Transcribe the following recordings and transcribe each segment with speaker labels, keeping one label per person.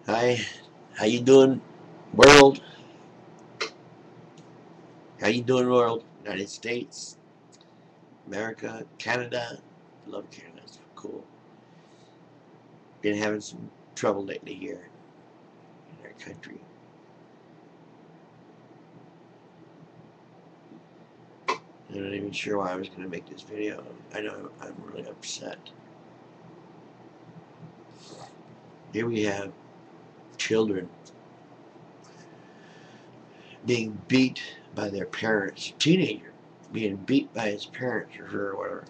Speaker 1: Hi, how you doing, world? How you doing, world? United States, America, Canada. I love Canada. It's cool. Been having some trouble lately here in our country. I'm not even sure why I was going to make this video. I know I'm really upset. Here we have children being beat by their parents, teenager being beat by his parents or whatever,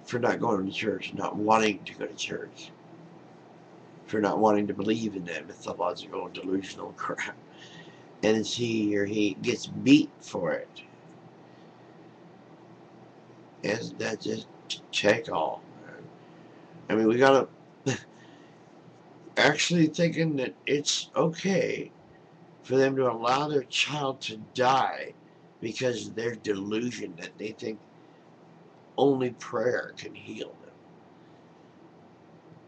Speaker 1: for not going to church, not wanting to go to church, for not wanting to believe in that mythological, delusional crap. And he or he gets beat for it. And that's just check all. I mean, we gotta actually thinking that it's okay for them to allow their child to die because of their delusion that they think only prayer can heal them.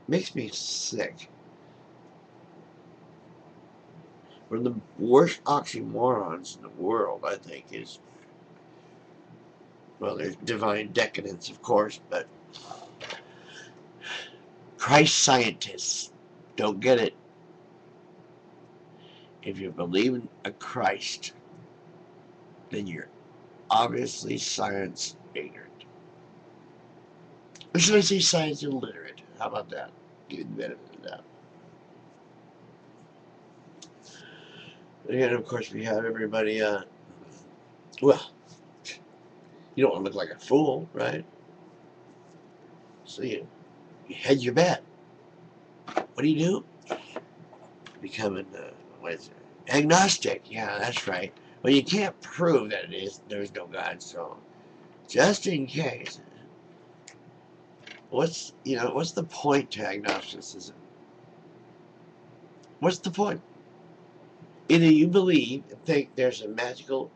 Speaker 1: Makes me sick. One of the worst oxymorons in the world, I think, is, well, there's divine decadence, of course, but Christ scientists don't get it. If you believe in a Christ, then you're obviously science ignorant. Or should I say science illiterate? How about that? Give you the benefit of that. And of course, we have everybody, well, you don't want to look like a fool, right? So you hedge your bet. What do? Becoming, what is it? Agnostic. Yeah, that's right. Well, you can't prove that there's no God, so just in case, what's the point to agnosticism? What's the point? Either you believe and think there's a magical,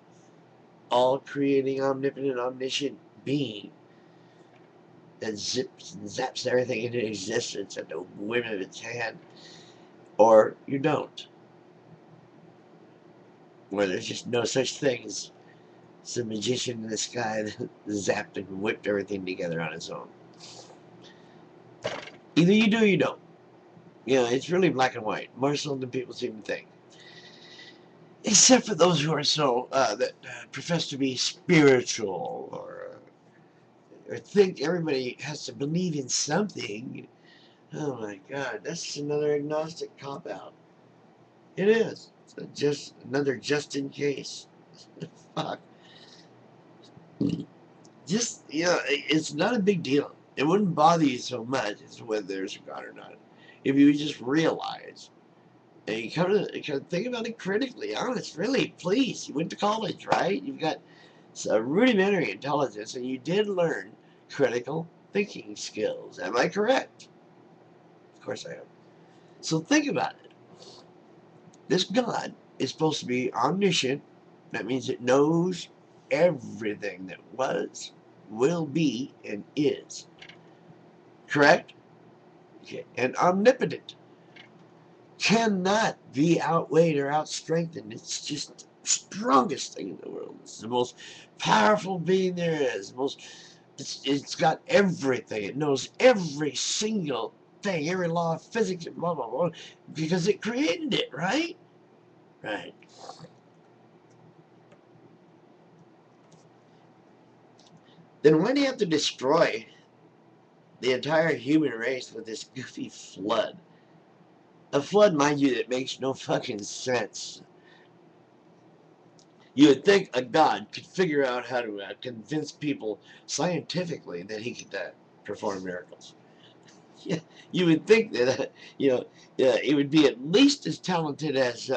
Speaker 1: all-creating, omnipotent, omniscient being that zips and zaps everything into existence at the whim of its hand, or you don't. Where there's just no such thing as some magician in the sky that zapped and whipped everything together on its own. Either you do or you don't. It's really black and white, more so than people seem to think. Except for those who are that profess to be spiritual or think everybody has to believe in something. Oh my God, that's another agnostic cop out. It is. It's just another just in case. Fuck. Just it's not a big deal. It wouldn't bother you so much as to whether there's a God or not, if you just realize and you kind of think about it critically. Honest, really, please. You went to college, right? You've got some rudimentary intelligence, and you did learn critical thinking skills. Am I correct? Of course I am. So think about it. This God is supposed to be omniscient. That means it knows everything that was, will be, and is. Correct? Okay. And omnipotent cannot be outweighed or outstrengthened. It's just the strongest thing in the world. It's the most powerful being there is. It's got everything. It knows every single thing, every law of physics, and blah blah blah, because it created it, right? Right. Then why do you have to destroy the entire human race with this goofy flood? A flood, mind you, that makes no fucking sense. You would think a god could figure out how to convince people scientifically that he could perform miracles. Yeah, you would think that he would be at least as talented as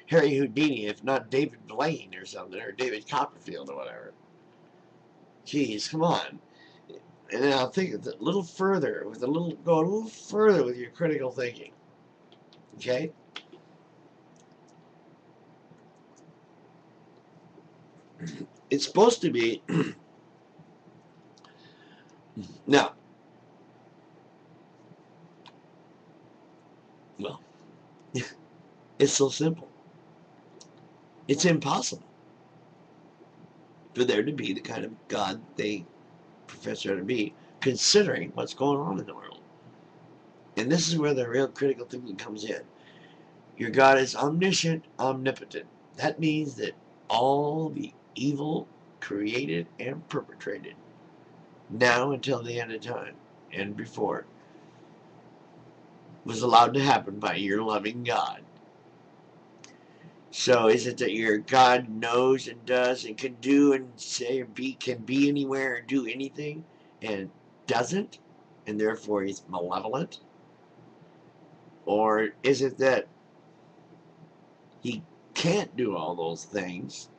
Speaker 1: Harry Houdini, if not David Blaine or something, or David Copperfield or whatever. Jeez, come on. And then I'll think a little further, go a little further with your critical thinking. Okay? It's supposed to be now. Well, It's so simple. It's impossible for there to be the kind of God they profess there to be, considering what's going on in the world. And this is where the real critical thinking comes in. Your God is omniscient, omnipotent. That means that all the evil created and perpetrated, now until the end of time and before, was allowed to happen by your loving God. So is it that your God knows and does and can do and say and can be anywhere and do anything and doesn't, and therefore he's malevolent? Or is it that he can't do all those things,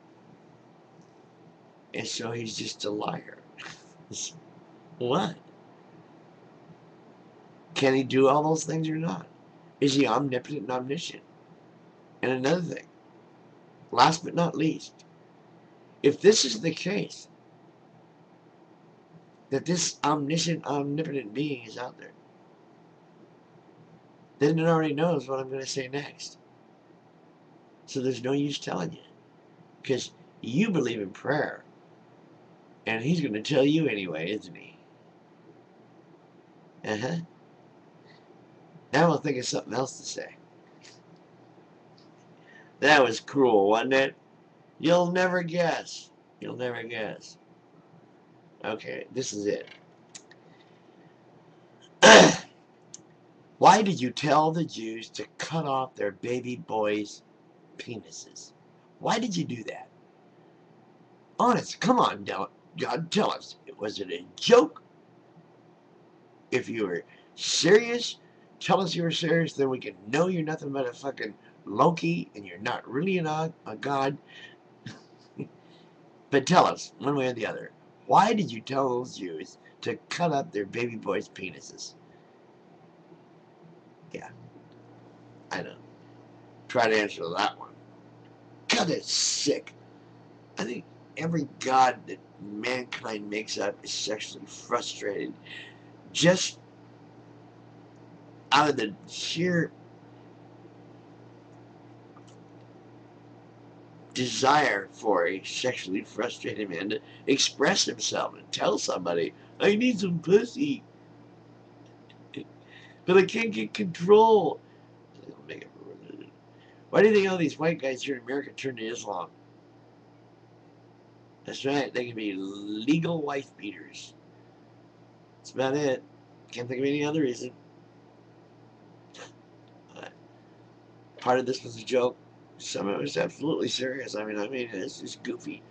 Speaker 1: and so he's just a liar? What? Can he do all those things or not? Is he omnipotent and omniscient? And another thing, last but not least, if this is the case, that this omniscient, omnipotent being is out there, then it already knows what I'm going to say next. So there's no use telling you, because you believe in prayer, and he's going to tell you anyway, isn't he? Now I'll think of something else to say. That was cruel, wasn't it? You'll never guess. You'll never guess. Okay, this is it. Why did you tell the Jews to cut off their baby boys' penises? Why did you do that? Honest, come on, God, tell us. Was it a joke? If you were serious, tell us you were serious, then we can know you're nothing but a fucking Loki and you're not really a god. But tell us, one way or the other, why did you tell those Jews to cut up their baby boys' penises? Yeah, I know. Try to answer that one. God, that's sick. I think every god that mankind makes up is sexually frustrated just out of the sheer desire for a sexually frustrated man to express himself and tell somebody, I need some pussy, but I can't get control. Why do you think all these white guys here in America turn to Islam? That's right, they can be legal wife beaters. That's about it. Can't think of any other reason. Part of this was a joke. Some of it was absolutely serious. I mean, it's just goofy.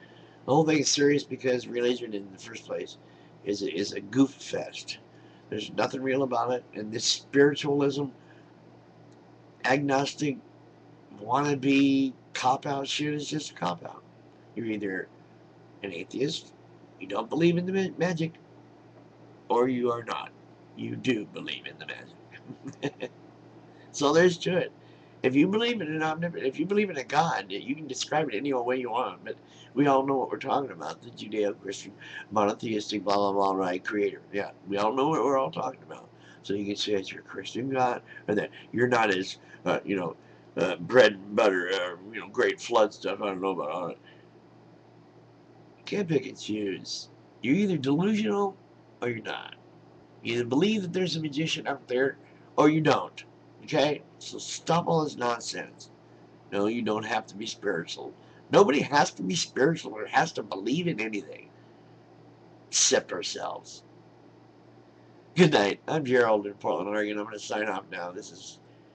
Speaker 1: The whole thing is serious because religion, in the first place, is a goof fest. There's nothing real about it, and this spiritualism, agnostic, wannabe cop out shit is just a cop out. You're either an atheist, you don't believe in the magic, or you are not. You do believe in the magic. So there's to it. If you believe in an omnipotent, if you believe in a God, you can describe it any old way you want, but we all know what we're talking about, the Judeo-Christian, monotheistic, blah, blah, blah, right, creator. Yeah, we all know what we're all talking about. So you can say it's your Christian God, or that you're not as, bread and butter, great flood stuff, I don't know about all that. You can't pick and choose. You're either delusional or you're not. You either believe that there's a magician out there or you don't. Okay? So stop all this nonsense. No, you don't have to be spiritual. Nobody has to be spiritual or has to believe in anything except ourselves. Good night. I'm Gerald in Portland, Oregon. I'm going to sign off now. This is